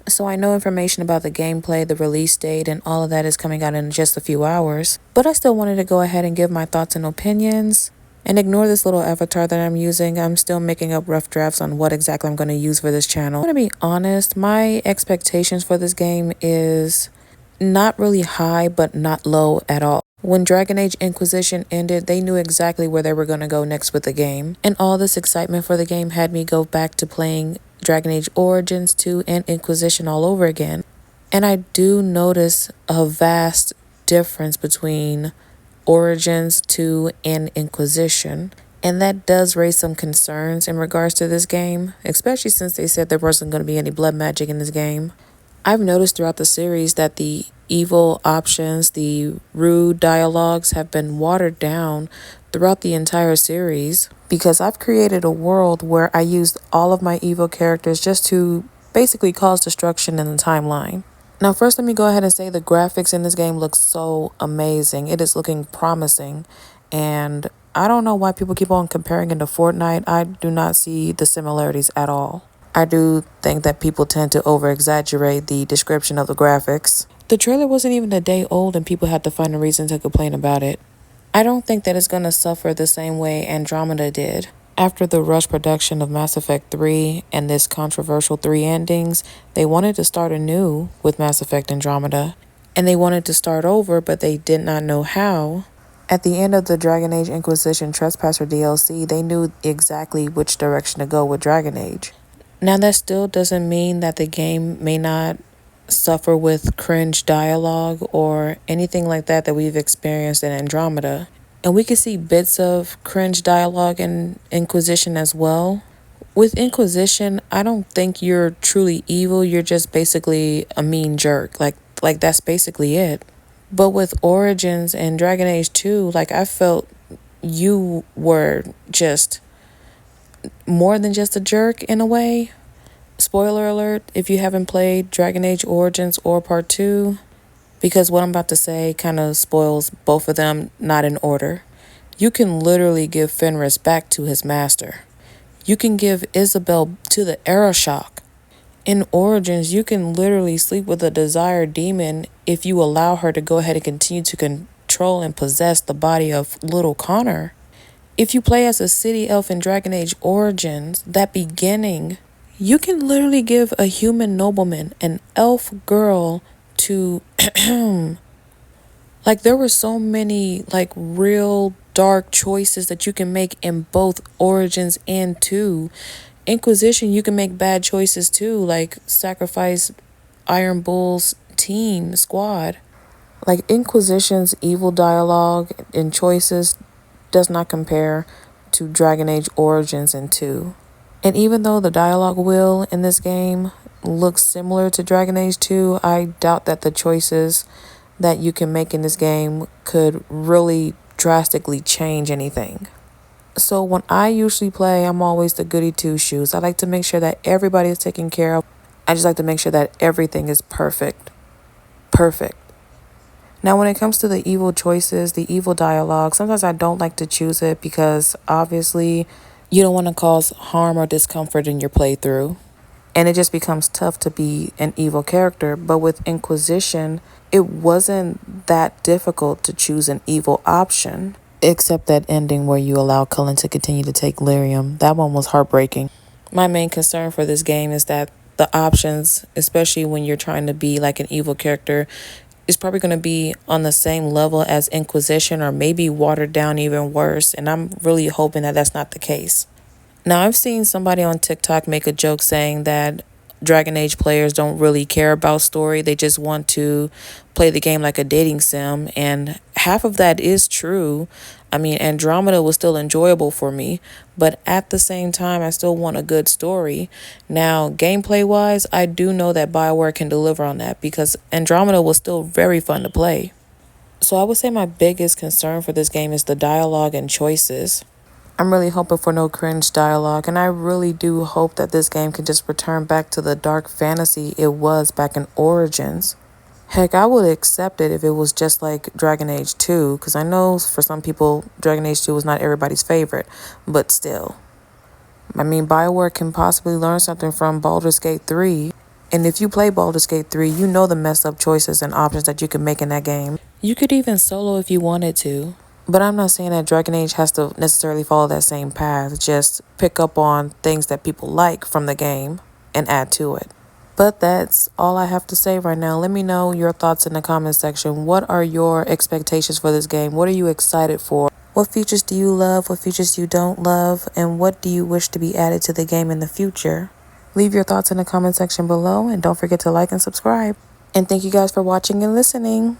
So I know information about the gameplay, the release date, and all of that is coming out in just a few hours. But I still wanted to go ahead and give my thoughts and opinions. And ignore this little avatar that I'm using. I'm still making up rough drafts on what exactly I'm going to use for this channel. I'm going to be honest, my expectations for this game is not really high, but not low at all. When Dragon Age Inquisition ended, they knew exactly where they were going to go next with the game. And all this excitement for the game had me go back to playing Dragon Age Origins 2 and Inquisition all over again. And I do notice a vast difference between Origins 2 and Inquisition. And that does raise some concerns in regards to this game, especially since they said there wasn't going to be any blood magic in this game. I've noticed throughout the series that the evil options, the rude dialogues have been watered down throughout the entire series because I've created a world where I used all of my evil characters just to basically cause destruction in the timeline. Now, first, let me go ahead and say the graphics in this game look so amazing. It is looking promising, and I don't know why people keep on comparing it to Fortnite. I do not see the similarities at all. I do think that people tend to over-exaggerate the description of the graphics. The trailer wasn't even a day old and people had to find a reason to complain about it. I don't think that it's going to suffer the same way Andromeda did. After the rush production of Mass Effect 3 and this controversial 3 endings, they wanted to start anew with Mass Effect Andromeda. And they wanted to start over, but they did not know how. At the end of the Dragon Age Inquisition Trespasser DLC, they knew exactly which direction to go with Dragon Age. Now, that still doesn't mean that the game may not suffer with cringe dialogue or anything like that we've experienced in Andromeda. And we can see bits of cringe dialogue in Inquisition as well. With Inquisition, I don't think you're truly evil. You're just basically a mean jerk. Like that's basically it. But with Origins and Dragon Age 2, I felt you were just more than just a jerk in a way. Spoiler alert if you haven't played Dragon Age Origins or Part 2, because what I'm about to say kind of spoils both of them, not in order. You can literally give Fenris back to his master. You can give Isabel to the Aeroshock. In Origins, you can literally sleep with a desired demon if you allow her to go ahead and continue to control and possess the body of little Connor. If you play as a city elf in Dragon Age Origins, that beginning, you can literally give a human nobleman, an elf girl, to there were so many real dark choices that you can make in both Origins and 2. Inquisition, you can make bad choices too, like sacrifice Iron Bull's team squad. Inquisition's evil dialogue and choices does not compare to Dragon Age Origins and 2. And even though the dialogue wheel in this game looks similar to Dragon Age 2, I doubt that the choices that you can make in this game could really drastically change anything. So when I usually play, I'm always the goody two-shoes. I like to make sure that everybody is taken care of. I just like to make sure that everything is perfect. Perfect. Now, when it comes to the evil choices, the evil dialogue, sometimes I don't like to choose it because obviously you don't want to cause harm or discomfort in your playthrough. And it just becomes tough to be an evil character. But with Inquisition, it wasn't that difficult to choose an evil option. Except that ending where you allow Cullen to continue to take lyrium. That one was heartbreaking. My main concern for this game is that the options, especially when you're trying to be like an evil character, is probably going to be on the same level as Inquisition or maybe watered down even worse. And I'm really hoping that that's not the case. Now, I've seen somebody on TikTok make a joke saying that Dragon Age players don't really care about story. They just want to play the game like a dating sim. And half of that is true. I mean, Andromeda was still enjoyable for me. But at the same time, I still want a good story. Now, gameplay-wise, I do know that BioWare can deliver on that because Andromeda was still very fun to play. So I would say my biggest concern for this game is the dialogue and choices. I'm really hoping for no cringe dialogue, and I really do hope that this game can just return back to the dark fantasy it was back in Origins. Heck, I would accept it if it was just like Dragon Age 2, because I know for some people, Dragon Age 2 was not everybody's favorite, but still. I mean, BioWare can possibly learn something from Baldur's Gate 3. And if you play Baldur's Gate 3, you know the messed up choices and options that you can make in that game. You could even solo if you wanted to. But I'm not saying that Dragon Age has to necessarily follow that same path. Just pick up on things that people like from the game and add to it. But that's all I have to say right now. Let me know your thoughts in the comment section. What are your expectations for this game? What are you excited for? What features do you love? What features you don't love? And what do you wish to be added to the game in the future? Leave your thoughts in the comment section below, and don't forget to like and subscribe. And thank you guys for watching and listening.